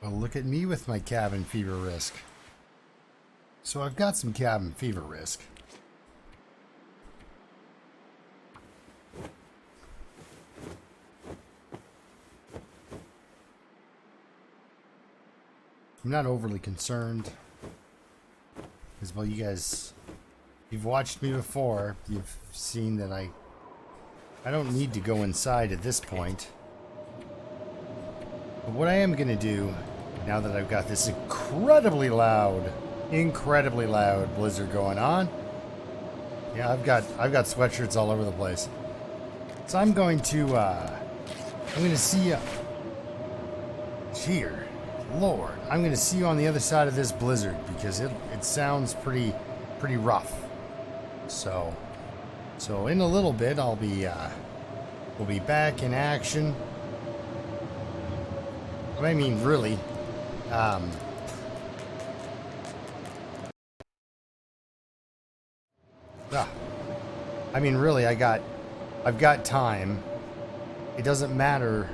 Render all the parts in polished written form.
Well, look at me with my cabin fever risk. So I've got some cabin fever risk. I'm not overly concerned. Because, well, you guys, you've watched me before. You've seen that I don't need to go inside at this point. But what I am going to do, now that I've got this incredibly loud blizzard going on. Yeah, I've got sweatshirts all over the place. So I'm going to see you. Dear Lord, I'm going to see you on the other side of this blizzard because it sounds pretty rough. So in a little bit we'll be back in action. I mean, really, I mean, really, I've got time. It doesn't matter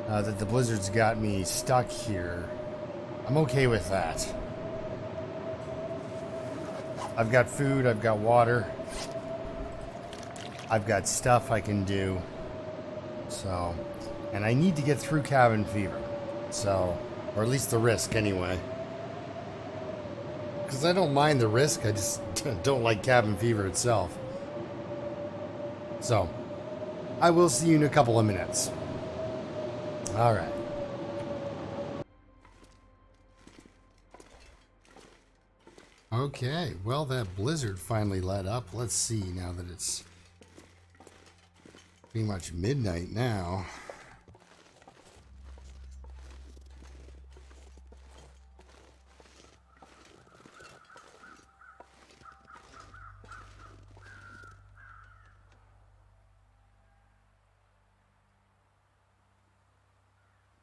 that the blizzard's got me stuck here. I'm okay with that. I've got food, I've got water, I've got stuff I can do. So, and I need to get through cabin fever. So, or at least the risk anyway. Because I don't mind the risk, I just don't like cabin fever itself. So, I will see you in a couple of minutes. Alright. Okay, well, that blizzard finally let up. Let's see now that it's pretty much midnight now.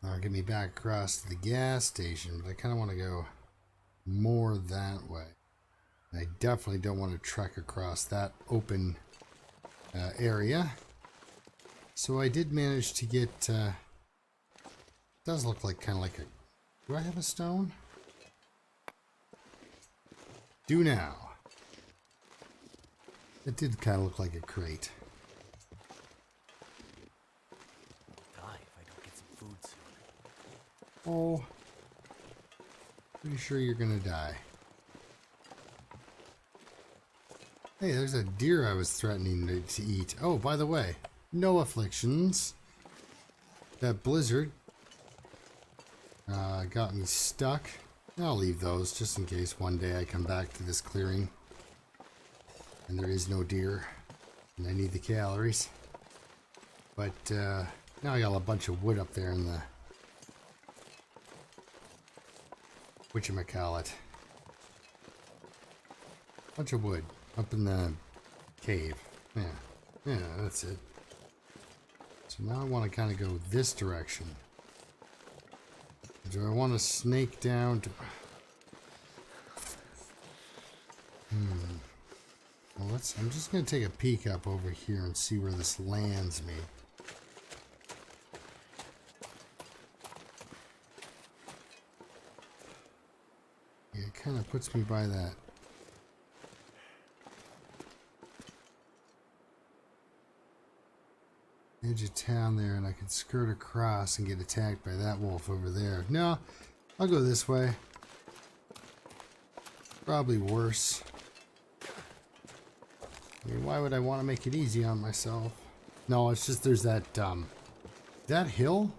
I'll get me back across to the gas station, but I kind of want to go more that way. I definitely don't want to trek across that open area. So I did manage to get, does look like kind of like a, do I have a stone? Do now. It did kind of look like a crate. Oh, pretty sure you're gonna die. Hey, there's a deer I was threatening to eat. Oh, by the way, no afflictions. That blizzard got me stuck. I'll leave those just in case one day I come back to this clearing and there is no deer and I need the calories. But now I got a bunch of wood up there in the whatchamacallit. Bunch of wood up in the cave. Yeah, that's it. So now I want to kind of go this direction. Do I want to snake down to... Well, I'm just going to take a peek up over here and see where this lands me. Yeah, it kind of puts me by that edge of town there, and I could skirt across and get attacked by that wolf over there. No, I'll go this way. Probably worse. I mean, why would I want to make it easy on myself? No, it's just there's that that hill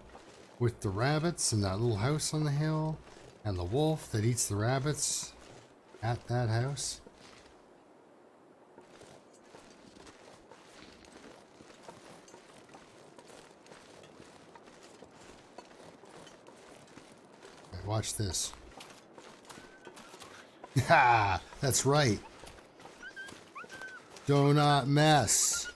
with the rabbits and that little house on the hill and the wolf that eats the rabbits at that house. Right, watch this. Ha! That's right. Do not mess.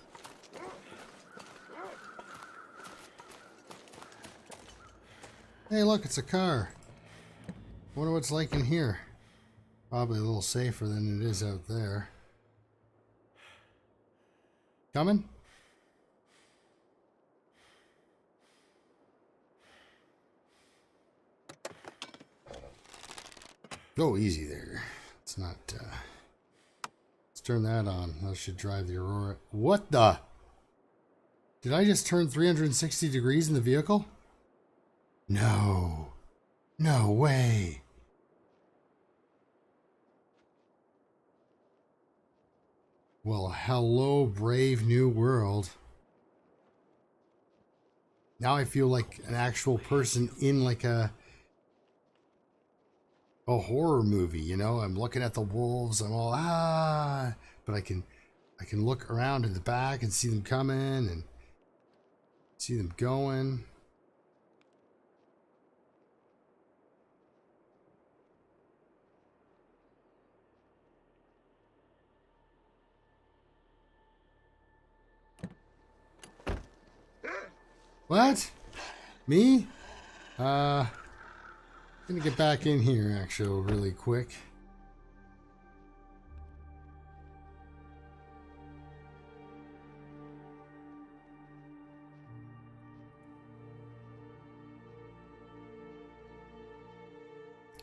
Hey, look, it's a car. Wonder what it's like in here. Probably a little safer than it is out there. Coming? Oh, easy there. It's not, let's turn that on. That should drive the Aurora. What the? Did I just turn 360 degrees in the vehicle? No. No way. Well, hello, brave new world. Now I feel like an actual person in like a horror movie, you know? I'm looking at the wolves, I'm all but I can look around in the back and see them coming and see them going. What? Me? Gonna get back in here actually really quick.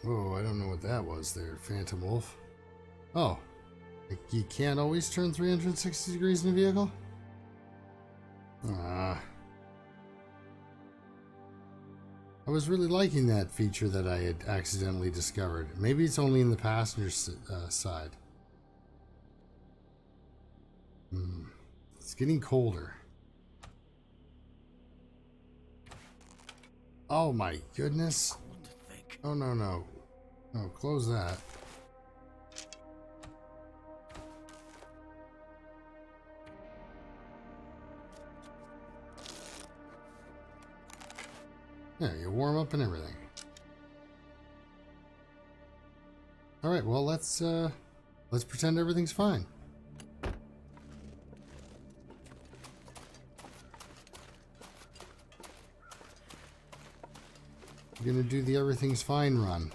Oh, I don't know what that was there, Phantom Wolf. Oh, you can't always turn 360 degrees in a vehicle? I was really liking that feature that I had accidentally discovered. Maybe it's only in the passenger side. It's getting colder. Oh my goodness. Oh, no, no. No, close that. Yeah, you warm up and everything. All right, well, let's pretend everything's fine. We're gonna do the everything's fine run.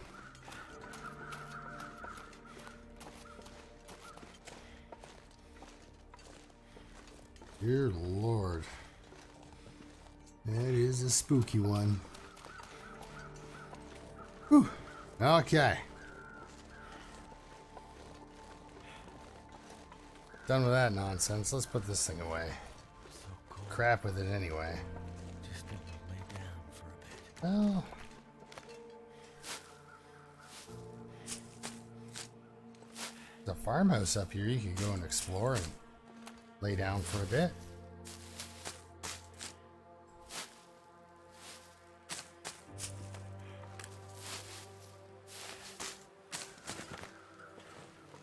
Dear Lord. That is a spooky one. Whew. Okay. Done with that nonsense. Let's put this thing away. So crap with it anyway. Just gonna lay down for a bit. Well. There's a farmhouse up here you could go and explore and lay down for a bit.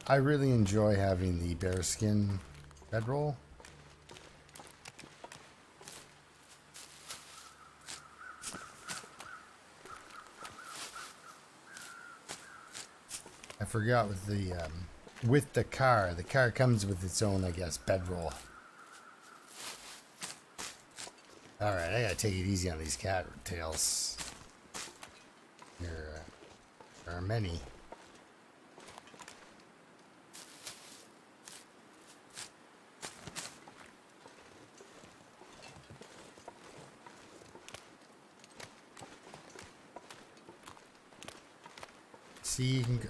I really enjoy having the bearskin bedroll. I forgot with the car. The car comes with its own, I guess, bedroll. All right, I gotta take it easy on these cat tails. There are many. See, you can go.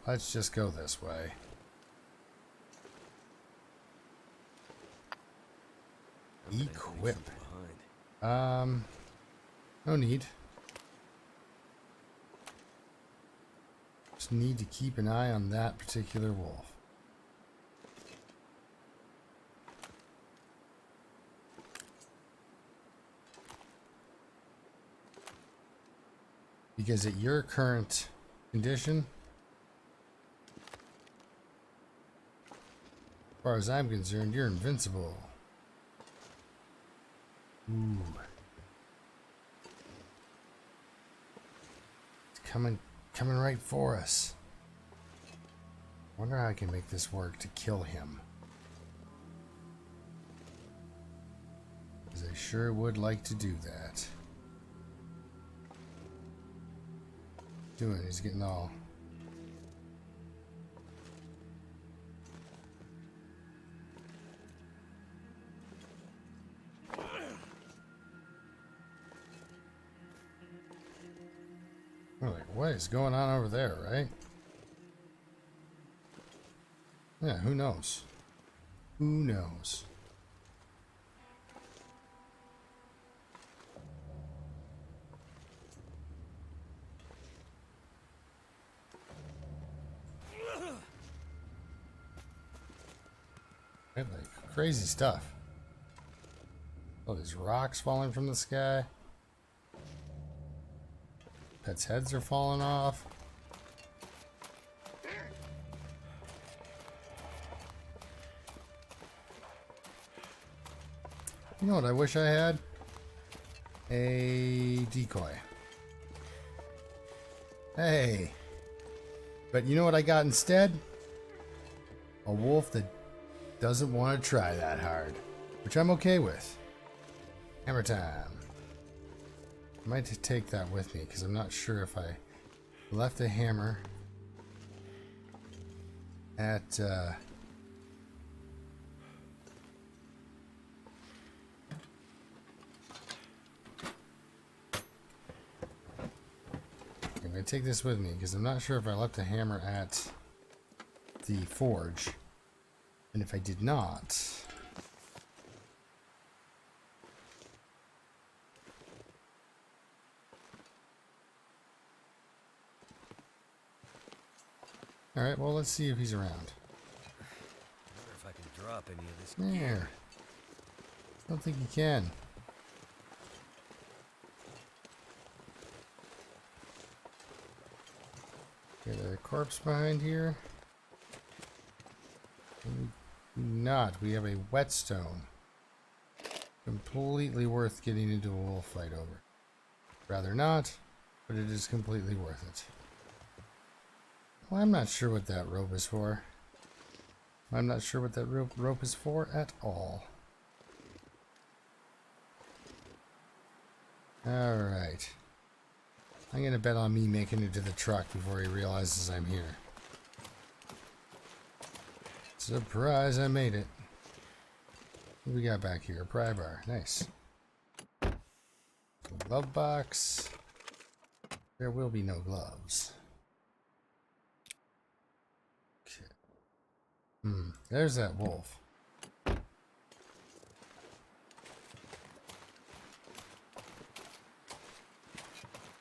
Let's just go this way. Equip. No need. Just need to keep an eye on that particular wolf. Because at your current condition, as far as I'm concerned, you're invincible. Ooh. It's coming right for us. Wonder how I can make this work to kill him. Because I sure would like to do that. Doing, he's getting all what is going on over there, right? Yeah, who knows? Who knows? Right, like crazy stuff. Oh, these rocks falling from the sky. Pets' heads are falling off. You know what I wish I had? A decoy. Hey. But you know what I got instead? A wolf that doesn't want to try that hard. Which I'm okay with. Hammer time. I might take that with me because I'm not sure if I left a hammer at I'm going to take this with me because I'm not sure if I left a hammer at the forge. And if I did not, all right, well, let's see if he's around. I wonder if I can drop any of this. There. I don't think you can. Got a corpse behind here. Not. We have a whetstone. Completely worth getting into a wolf fight over. Rather not, but it is completely worth it. Well, I'm not sure what that rope is for. I'm not sure what that rope is for at all. Alright. I'm gonna bet on me making it to the truck before he realizes I'm here. Surprise, I made it. What do we got back here? A pry bar. Nice. Glove box. There will be no gloves. Okay. There's that wolf.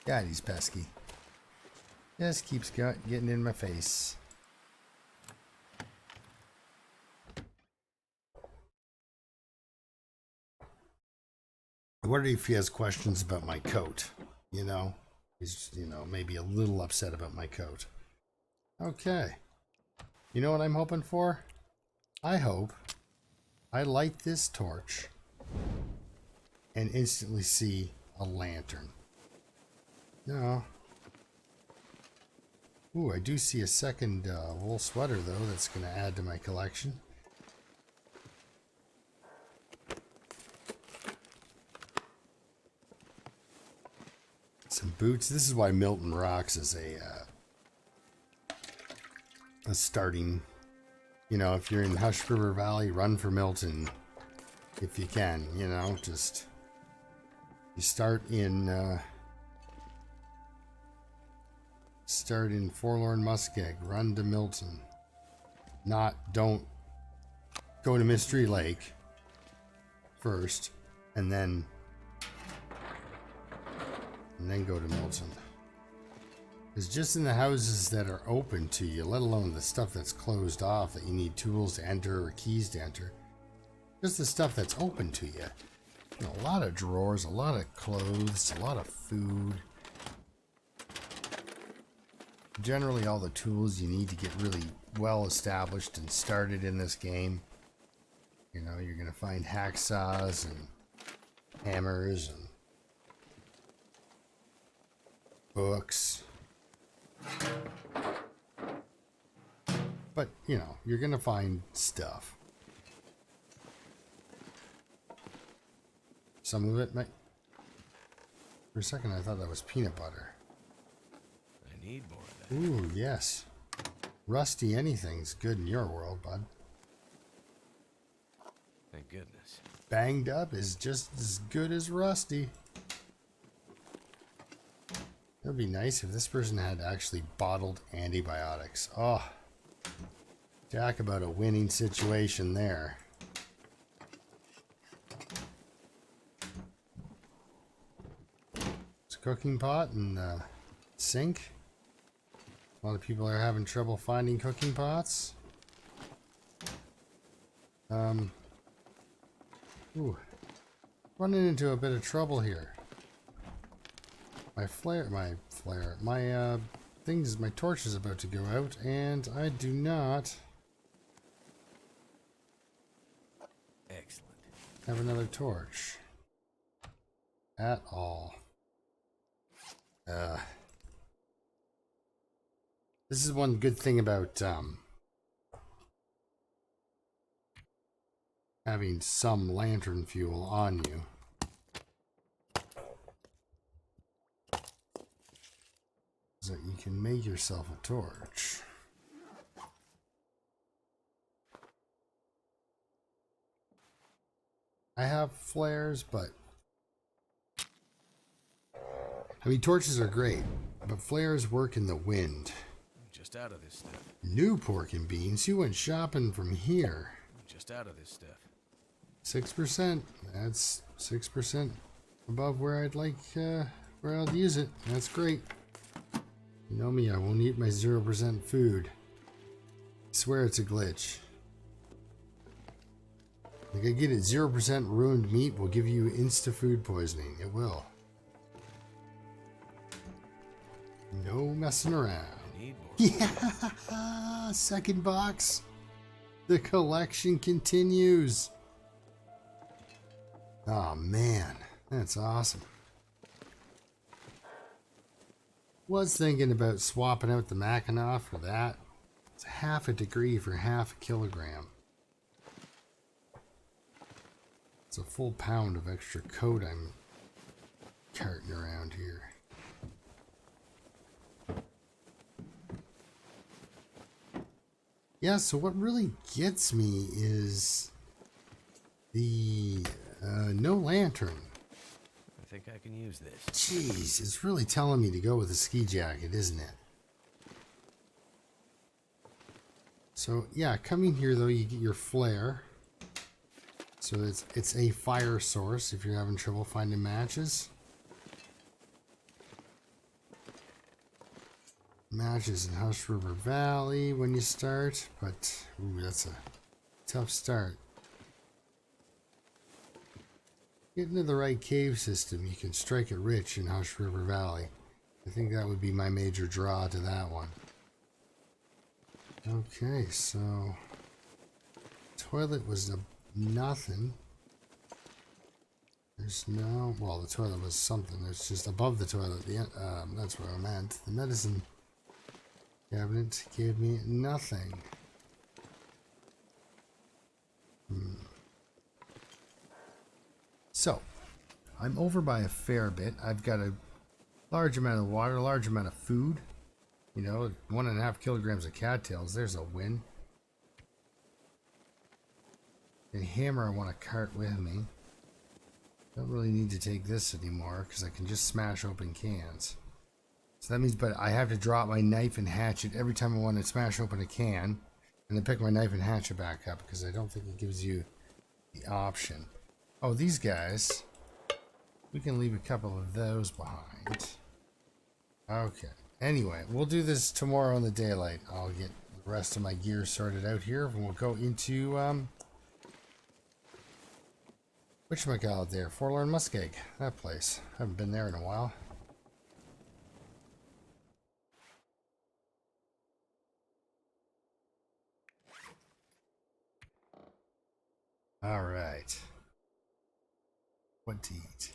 God, he's pesky. Just keeps getting in my face. I wonder if he has questions about my coat. You know, he's, maybe a little upset about my coat. Okay. You know what I'm hoping for? I hope I light this torch and instantly see a lantern. No. Ooh, I do see a second wool sweater, though, that's going to add to my collection. Some boots. This is why Milton Rocks is a starting. You know, if you're in Hush River Valley, run for Milton if you can. You know, just you start in Forlorn Muskeg. Run to Milton. Don't go to Mystery Lake first, and then go to Milton. Because just in the houses that are open to you, let alone the stuff that's closed off that you need tools to enter or keys to enter, just the stuff that's open to you. You know, a lot of drawers, a lot of clothes, a lot of food. Generally all the tools you need to get really well established and started in this game. You know, you're going to find hacksaws and hammers and books. But, you know, you're going to find stuff. Some of it might... For a second, I thought that was peanut butter. I need more of that. Ooh, yes. Rusty anything's good in your world, bud. Thank goodness. Banged up is just as good as rusty. That'd be nice if this person had actually bottled antibiotics. Oh, talk about a winning situation there. It's a cooking pot and sink. A lot of people are having trouble finding cooking pots. Ooh, running into a bit of trouble here. My torch is about to go out, and I do not Excellent. have another torch at all. This is one good thing about having some lantern fuel on you. Is that you can make yourself a torch. I have flares, but I mean, torches are great, but flares work in the wind. I'm just out of this stuff. New pork and beans. You went shopping from here. I'm just out of this stuff. 6%. That's 6% above where I'd like, where I'd use it. That's great. You know me, I won't eat my 0% food. I swear it's a glitch. Like I get it, 0% ruined meat will give you insta food poisoning. It will. No messing around. I need more. Yeah! Second box. The collection continues. Oh man, that's awesome. Was thinking about swapping out the Mackinac for that. It's half a degree for half a kilogram. It's a full pound of extra coat I'm carting around here. Yeah, so what really gets me is the no lantern. I think I can use this. Jeez, it's really telling me to go with a ski jacket, isn't it? So yeah, coming here though, you get your flare. So it's a fire source if you're having trouble finding matches. Matches in Hush River Valley when you start, but ooh, that's a tough start. Get into the right cave system, you can strike it rich in Hush River Valley. I think that would be my major draw to that one. Okay, so toilet was nothing. There's no, well, the toilet was something. It's just above the toilet. That's what I meant. The medicine cabinet gave me nothing. So, I'm over by a fair bit. I've got a large amount of water, a large amount of food. You know, 1.5 kilograms of cattails. There's a win. The hammer I want to cart with me. Don't really need to take this anymore because I can just smash open cans. So that means, but I have to drop my knife and hatchet every time I want to smash open a can, and then pick my knife and hatchet back up because I don't think it gives you the option. Oh, these guys, we can leave a couple of those behind. Okay. Anyway, we'll do this tomorrow in the daylight. I'll get the rest of my gear sorted out here, and we'll go into whatchamacallit there, Forlorn Muskeg, that place. Haven't been there in a while. All right. What to eat?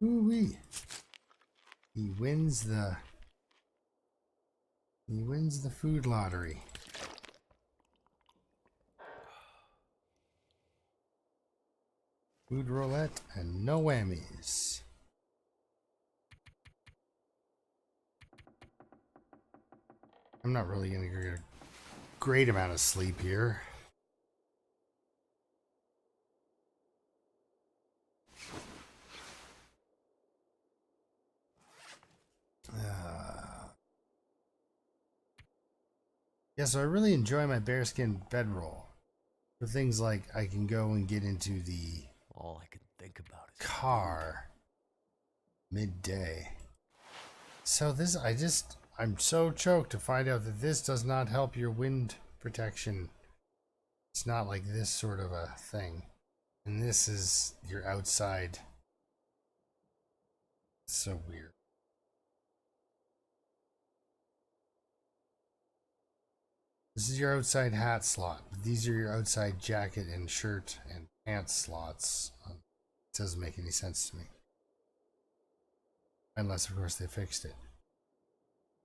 Ooh-wee. He wins the food lottery. Food roulette and no whammies. I'm not really going to get a great amount of sleep here. Yeah, so I really enjoy my bearskin bedroll. For things like I can go and get into the All I can think about is car midday. So this, I'm so choked to find out that this does not help your wind protection. It's not like this sort of a thing. And this is your outside. It's so weird. This is your outside hat slot. These are your outside jacket and shirt and pants slots. It doesn't make any sense to me. Unless, of course, they fixed it.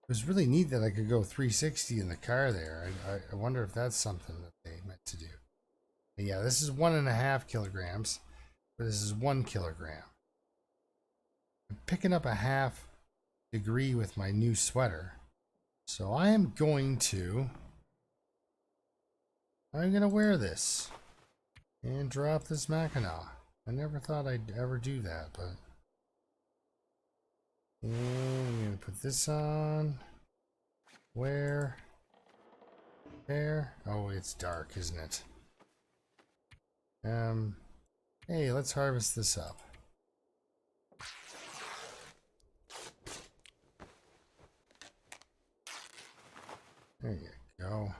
It was really neat that I could go 360 in the car there. I wonder if that's something that they meant to do. But yeah, this is 1.5 kilograms. But this is 1 kilogram. I'm picking up a half degree with my new sweater. So I'm going to wear this and drop this Mackinac. I never thought I'd ever do that, but and I'm gonna put this on. Where? There. Oh, it's dark, isn't it? Hey, let's harvest this up. There you go.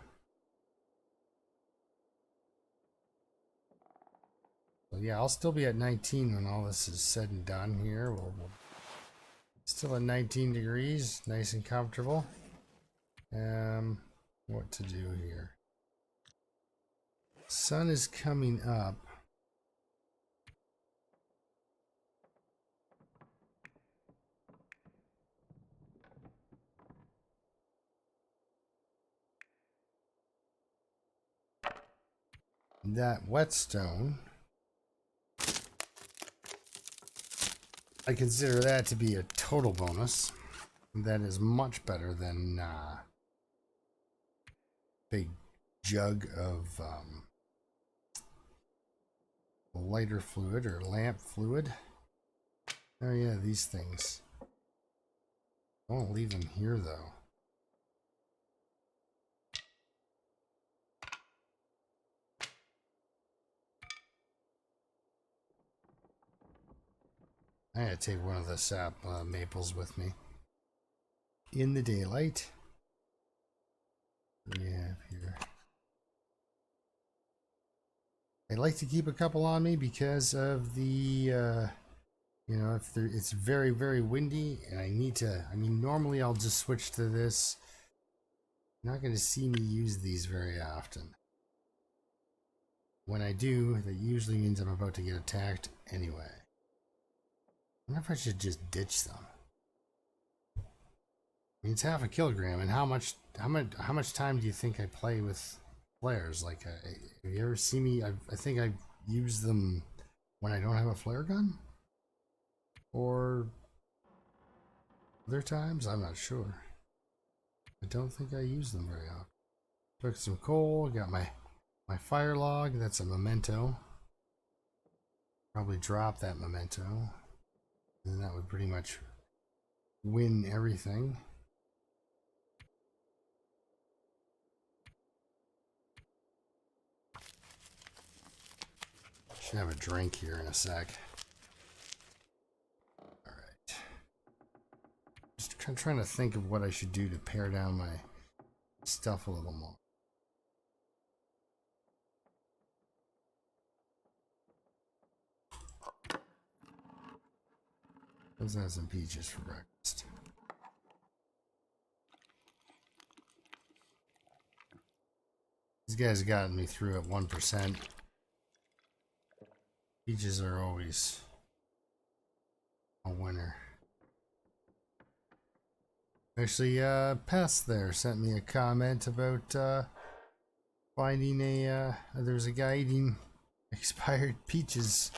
Well, yeah, I'll still be at 19 when all this is said and done here. We'll still at 19 degrees, nice and comfortable. What to do here? Sun is coming up. That whetstone, I consider that to be a total bonus. That is much better than big jug of lighter fluid or lamp fluid. Oh yeah, these things. I won't leave them here though. I gotta take one of the sap maples with me. In the daylight. Yeah, here. I like to keep a couple on me because of the, you know, if it's very, very windy and I need to, I mean, normally I'll just switch to this. You're not going to see me use these very often. When I do, that usually means I'm about to get attacked anyway. I wonder if I should just ditch them. I mean, it's 0.5 kilogram, and how much time do you think I play with flares? Like, have you ever seen me? I think I've used them when I don't have a flare gun, or other times. I'm not sure. I don't think I use them very often. Took some coal. Got my fire log. That's a memento. Probably drop that memento. And that would pretty much win everything. Should have a drink here in a sec. Alright. Just trying to think of what I should do to pare down my stuff a little more. Let's have some peaches for breakfast. These guys got me through at 1%. Peaches are always a winner. Actually, Pest there sent me a comment about finding there's a guy eating expired peaches,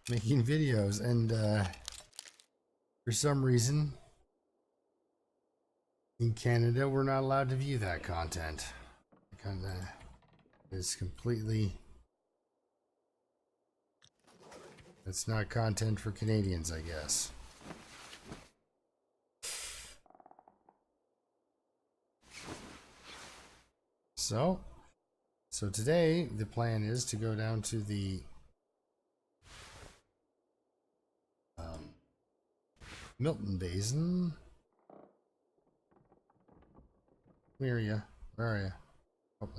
making videos, and for some reason In Canada, we're not allowed to view that content. Kinda is completely. It's not content for Canadians, I guess. So today the plan is to go down to the Milton Basin. Where are you? Where are you? Oh,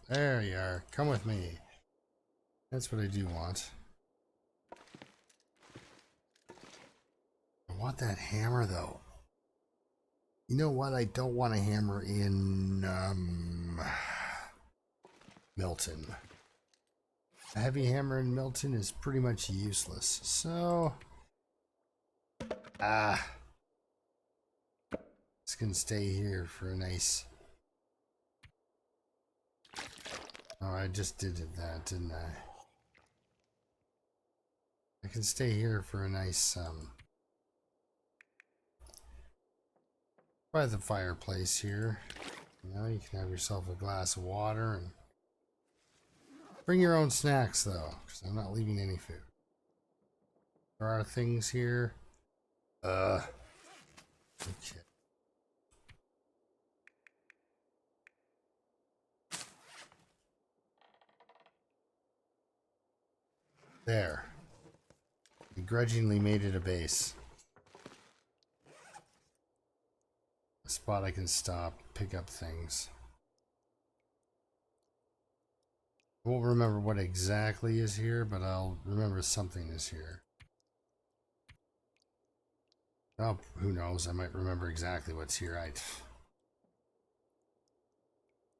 there you are. Come with me. That's what I do want. I want that hammer, though. You know what? I don't want a hammer in Milton. A heavy hammer in Milton is pretty much useless. So, it's gonna stay here for a nice. Oh, I just did that, didn't I? I can stay here for a nice by the fireplace here. You know, you can have yourself a glass of water and bring your own snacks though, because I'm not leaving any food. There are things here. Okay. There. Begrudgingly made it a base. A spot I can stop, pick up things. I won't remember what exactly is here, but I'll remember something is here. Oh, who knows? I might remember exactly what's here.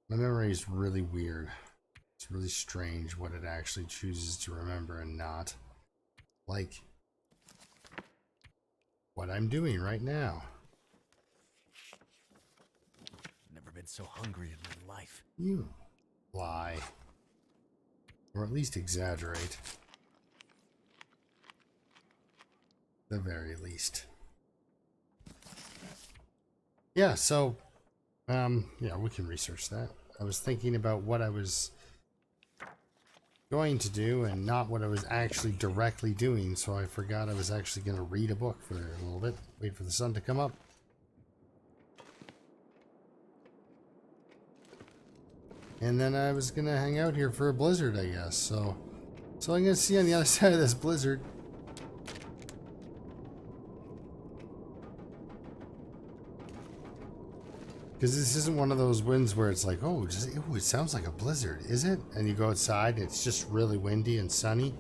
My memory is really weird. It's really strange what it actually chooses to remember and not. Like what I'm doing right now. Never been so hungry in my life. You lie. Or at least exaggerate. The very least. Yeah, so yeah, we can research that. I was thinking about what I was going to do and not what I was actually directly doing, so I forgot I was actually going to read a book for a little bit, wait for the sun to come up. And then I was going to hang out here for a blizzard, I guess. So I'm going to see on the other side of this blizzard. Because this isn't one of those winds where it's like, oh, it sounds like a blizzard, is it? And you go outside and it's just really windy and sunny.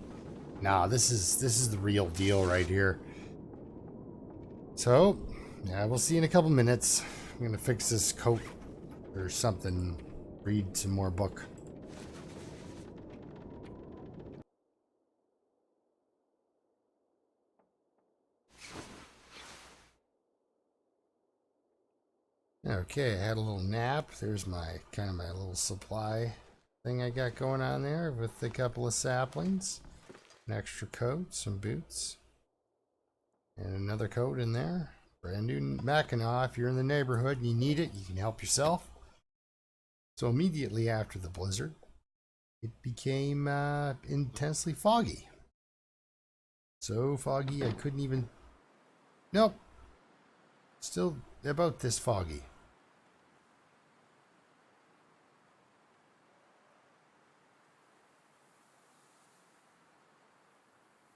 Nah, this is the real deal right here. So, yeah, we'll see in a couple minutes. I'm gonna fix this coat or something. Read some more book. Okay, I had a little nap. There's my my little supply thing I got going on there with a couple of saplings, an extra coat, some boots, and another coat in there. Brand new Mackinac. If you're in the neighborhood and you need it, you can help yourself. So immediately after the blizzard, it became intensely foggy. So foggy I couldn't even. Nope. Still about this foggy.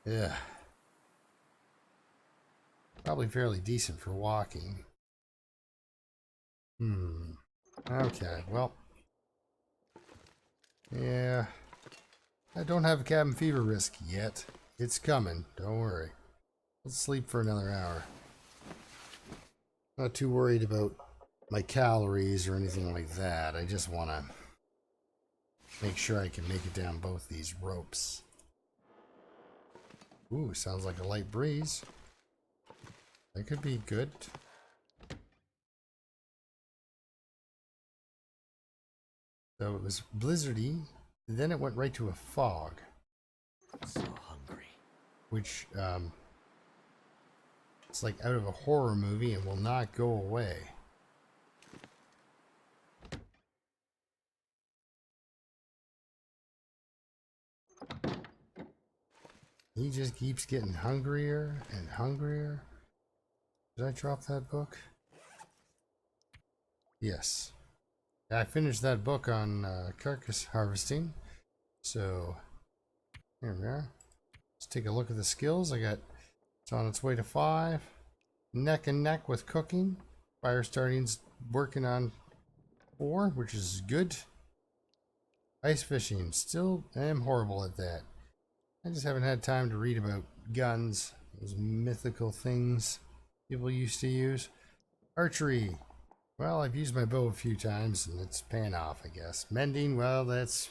Yeah. Probably fairly decent for walking. Okay, well. Yeah. I don't have a cabin fever risk yet. It's coming, don't worry. Let's sleep for another hour. Not too worried about my calories or anything like that. I just want to make sure I can make it down both these ropes. Ooh, sounds like a light breeze. That could be good. So it was blizzardy, then it went right to a fog. I'm so hungry. Which, it's like out of a horror movie and will not go away. He just keeps getting hungrier and hungrier. Did I drop that book? Yes. I finished that book on carcass harvesting. So, here we are. Let's take a look at the skills. It's on its way to 5. Neck and neck with cooking. Fire starting's working on 4, which is good. Ice fishing, still am horrible at that. I just haven't had time to read about guns, those mythical things people used to use. Archery. Well, I've used my bow a few times and it's paying off, I guess. Mending, well, that's...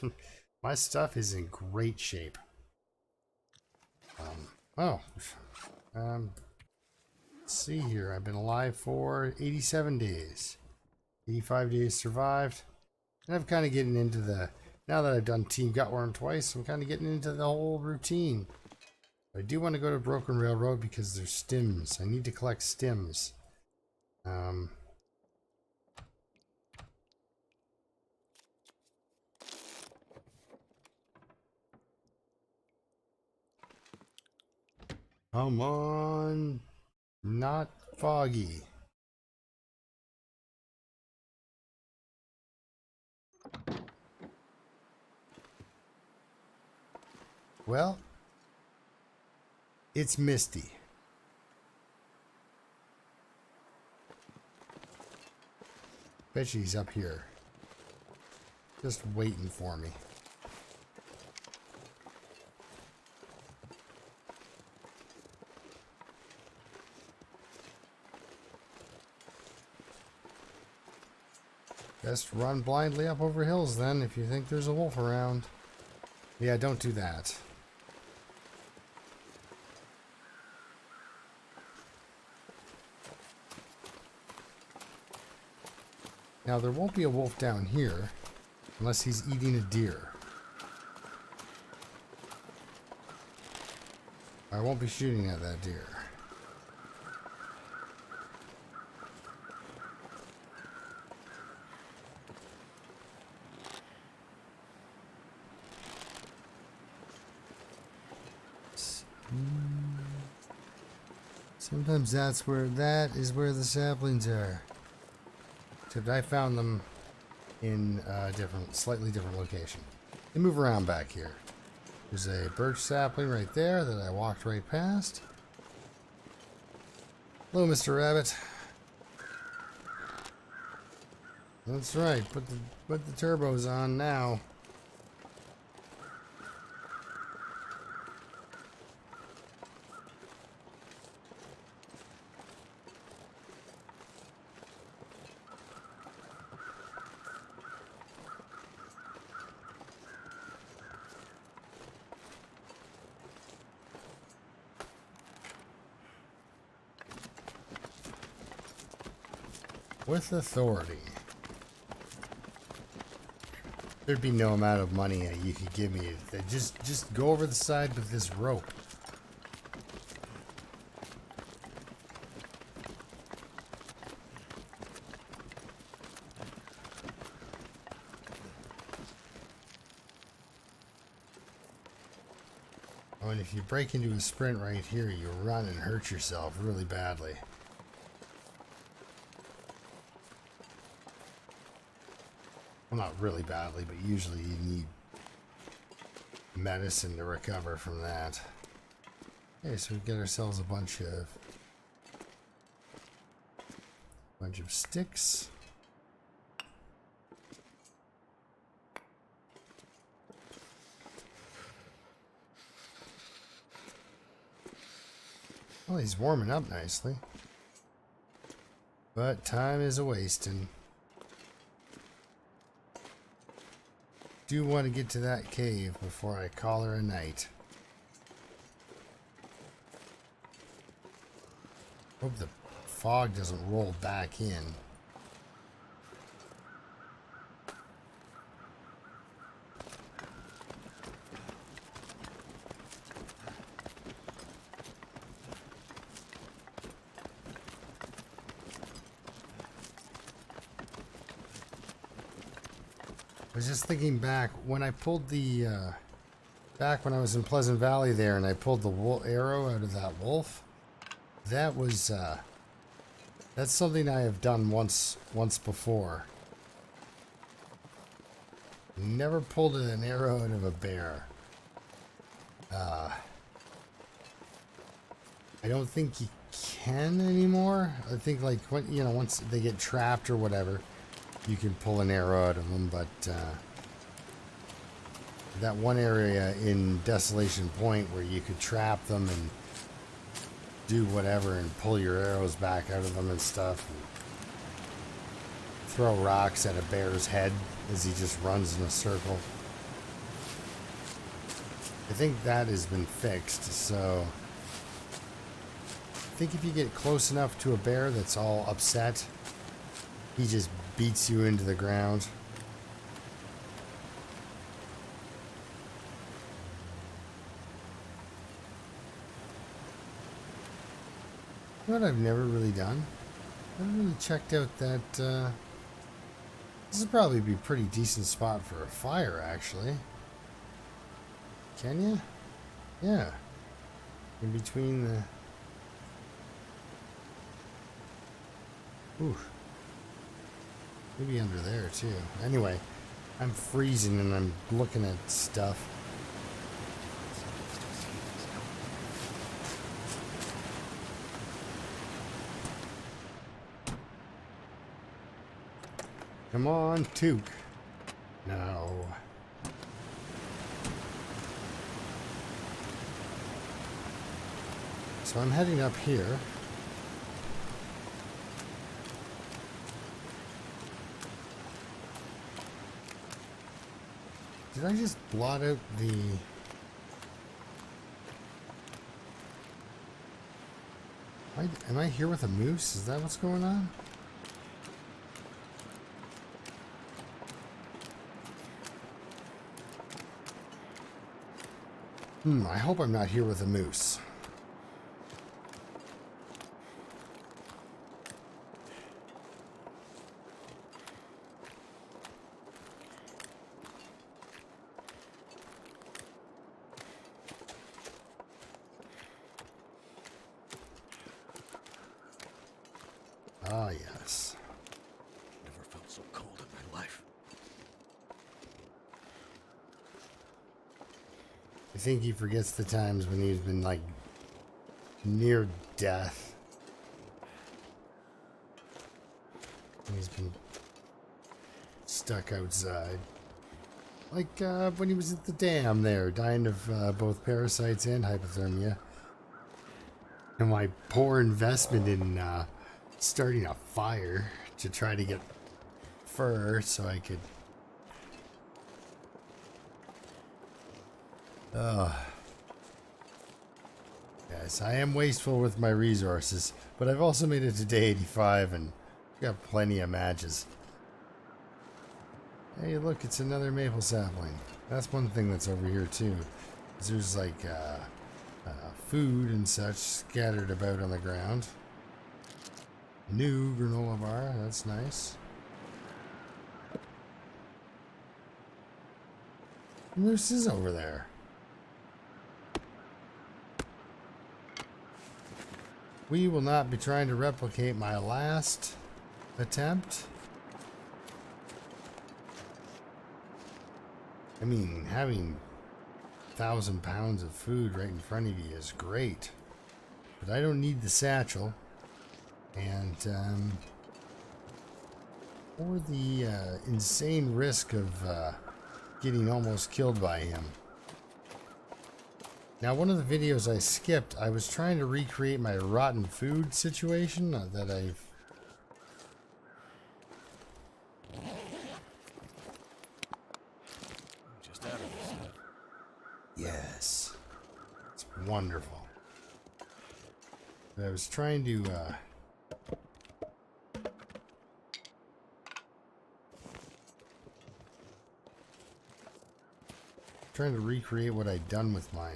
my stuff is in great shape. Let's see here. I've been alive for 87 days. 85 days survived. And I'm kind of getting into the... Now that I've done Team Gutworm twice, I'm kind of getting into the whole routine. I do want to go to Broken Railroad because there's stims. I need to collect stims. Come on. Not foggy. Well, it's misty. Bet you he's up here. Just waiting for me. Best run blindly up over hills then if you think there's a wolf around. Yeah, don't do that. Now there won't be a wolf down here unless he's eating a deer. I won't be shooting at that deer. Sometimes that is where the saplings are. Except I found them in a slightly different location. They move around back here. There's a birch sapling right there that I walked right past. Hello, Mr. Rabbit. That's right. Put the turbos on now. With authority. There'd be no amount of money you could give me. Just go over the side with this rope. Oh, and if you break into a sprint right here, you run and hurt yourself really badly. Well, not really badly, but usually you need medicine to recover from that. Okay, so we get ourselves a bunch of sticks. Well, he's warming up nicely. But time is a-wasting. Do want to get to that cave before I call her a night. Hope the fog doesn't roll back in. I was just thinking back when I pulled the back when I was in Pleasant Valley there and I pulled the arrow out of that wolf, that was, that's something I have done once before. Never pulled an arrow out of a bear. I don't think you can anymore. I think like when, you know, once they get trapped or whatever, you can pull an arrow out of them, but that one area in Desolation Point where you could trap them and do whatever and pull your arrows back out of them and stuff, and throw rocks at a bear's head as he just runs in a circle. I think that has been fixed, so I think if you get close enough to a bear that's all upset, he just beats you into the ground. You know what I've never really done? I haven't really checked out that, this would probably be a pretty decent spot for a fire, actually. Can you? Yeah. In between the... Ooh. Maybe under there, too. Anyway, I'm freezing and I'm looking at stuff. Come on, Took. No. So I'm heading up here. Did I just blot out the... Am I here with a moose? Is that what's going on? I hope I'm not here with a moose. Ah, yes. Never felt so cold in my life. I think he forgets the times when he's been, like, near death. He's been stuck outside. Like, when he was at the dam there, dying of both parasites and hypothermia. And my poor investment in starting a fire to try to get fur so I could... Yes, I am wasteful with my resources, but I've also made it to day 85 and got plenty of matches. Hey, look, it's another maple sapling. That's one thing that's over here too. Is there's like food and such scattered about on the ground. New granola bar, that's nice. Moose is over there. We will not be trying to replicate my last attempt. I mean, having 1,000 pounds of food right in front of you is great. But I don't need the satchel. And, or the insane risk of getting almost killed by him. Now, one of the videos I skipped, I was trying to recreate my rotten food situation that I've... Just out of this stuff. Yes. It's wonderful. But I was trying to, recreate what I'd done with my...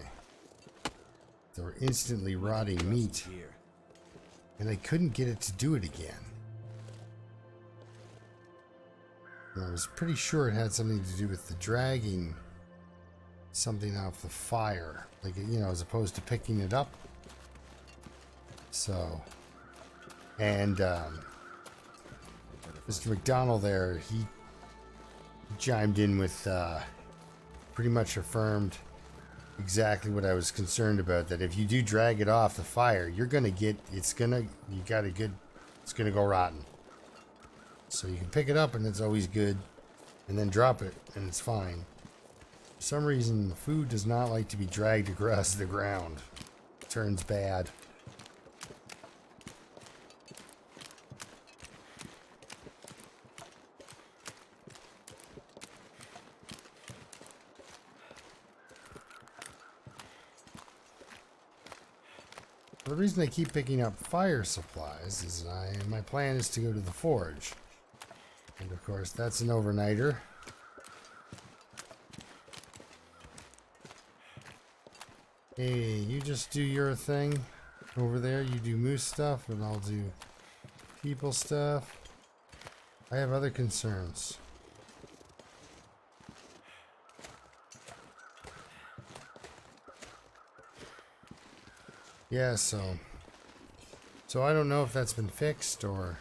They were instantly rotting meat. And I couldn't get it to do it again. And I was pretty sure it had something to do with the dragging something off the fire, like, you know, as opposed to picking it up. So, and Mr. McDonald there, he chimed in with pretty much affirmed exactly what I was concerned about, that if you do drag it off the fire, you're gonna get, it's gonna go rotten. So you can pick it up and it's always good, and then drop it and it's fine. For some reason, the food does not like to be dragged across the ground. It turns bad. The reason I keep picking up fire supplies is my plan is to go to the forge. And of course, that's an overnighter. Hey, you just do your thing over there. You do moose stuff, and I'll do people stuff. I have other concerns. Yeah, so I don't know if that's been fixed or...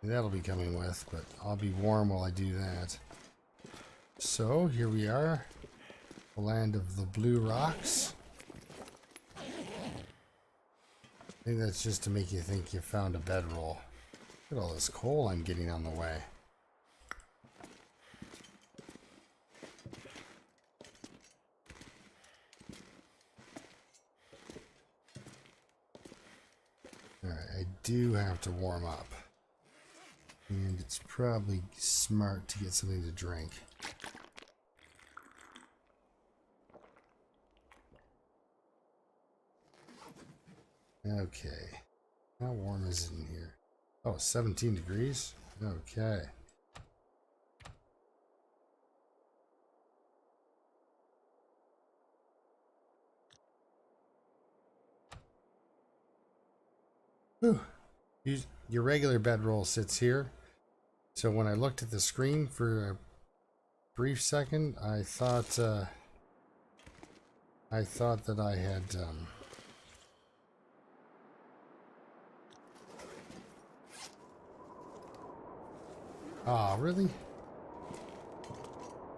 That'll be coming with, but I'll be warm while I do that. So, here we are. The land of the blue rocks. I think that's just to make you think you found a bedroll. Look at all this coal I'm getting on the way. Alright, I do have to warm up. And it's probably smart to get something to drink. Okay. How warm is it in here? Oh, 17 degrees? Okay. Whew. Your regular bedroll sits here. So when I looked at the screen for a brief second, I thought that I had really?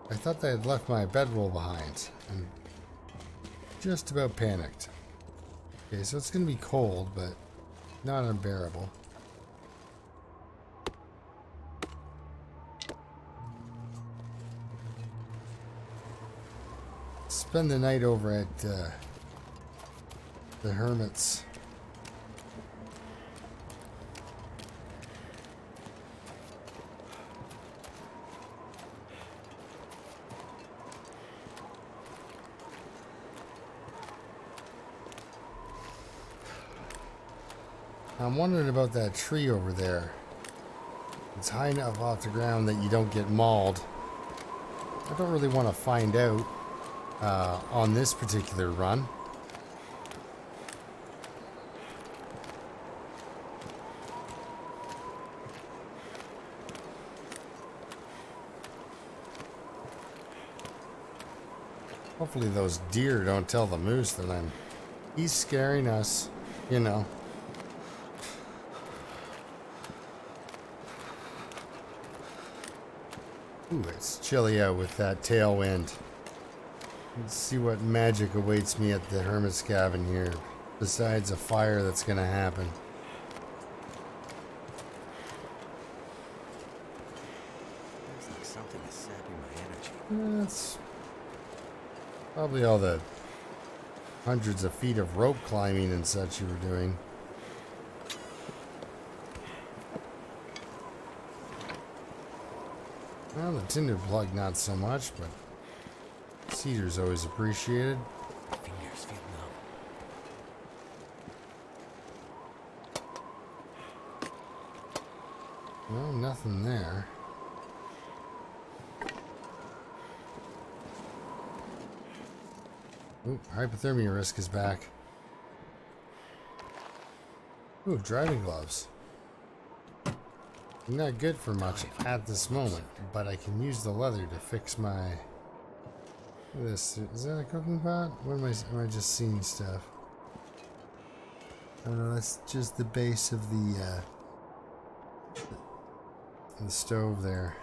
I thought they had left my bedroll behind and just about panicked. Okay, so it's gonna be cold, but not unbearable. Spend the night over at the Hermit's. I'm wondering about that tree over there. It's high enough off the ground that you don't get mauled. I don't really want to find out on this particular run. Hopefully those deer don't tell the moose that he's scaring us, you know. Ooh, it's chilly out with that tailwind. Let's see what magic awaits me at the Hermit's cabin here, besides a fire that's gonna happen. Feels like something is sapping my energy. That's probably all the hundreds of feet of rope climbing and such you were doing. Well, the tinder plug not so much, but cedar's always appreciated. My fingers feel numb. Well, nothing there. Ooh, hypothermia risk is back. Ooh, driving gloves. not good for much at this moment, but I can use the leather to fix my... This is that a cooking pot? What am I just seeing stuff? Oh no, that's just the base of the stove there.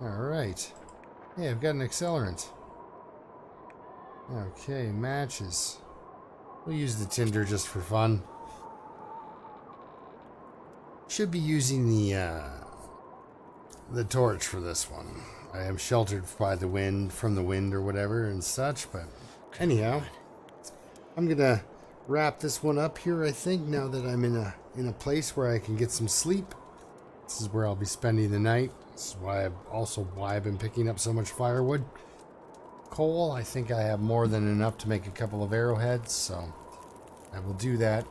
Alright. Hey, I've got an accelerant. Okay, matches. We'll use the tinder just for fun. Should be using the torch for this one. I am sheltered by the wind, from the wind or whatever and such, but anyhow, I'm gonna wrap this one up here, I think, now that I'm in a place where I can get some sleep. This is where I'll be spending the night. This is why I've been picking up so much firewood. Coal, I think I have more than enough to make a couple of arrowheads, so I will do that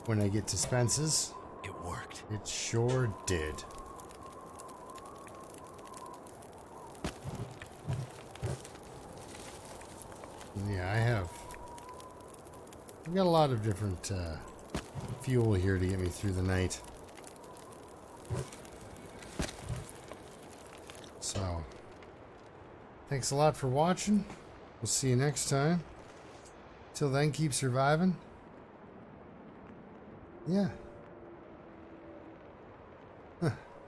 when I get to Spence's. It worked. It sure did. Yeah, I've got a lot of different fuel here to get me through the night. So, thanks a lot for watching. We'll see you next time. Till then, keep surviving. Yeah.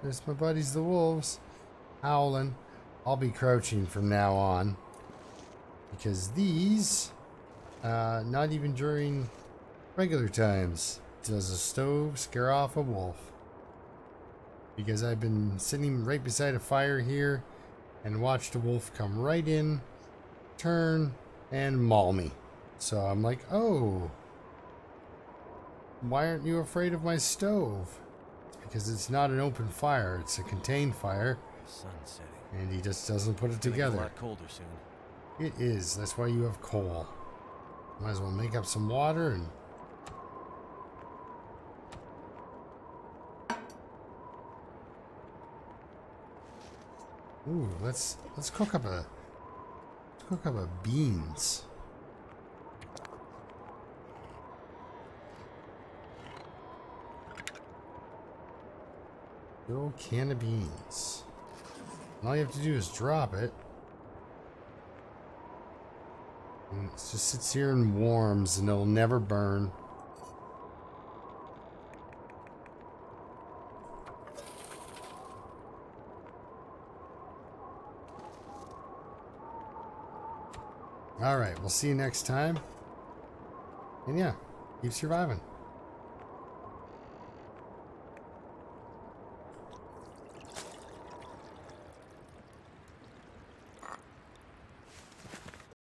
There's my buddies the wolves. Howling. I'll be crouching from now on. Because these, not even during regular times, does a stove scare off a wolf. Because I've been sitting right beside a fire here and watched a wolf come right in, turn, and maul me. So I'm like, oh, why aren't you afraid of my stove? It's because it's not an open fire, it's a contained fire. The sun's setting. And he just doesn't put it It's gonna together. get a lot colder soon. It is. That's why you have coal. Might as well make up some water and... Ooh, let's cook up a beans. Good old can of beans. And all you have to do is drop it. And it just sits here and warms and it'll never burn. Alright, we'll see you next time. And yeah, keep surviving.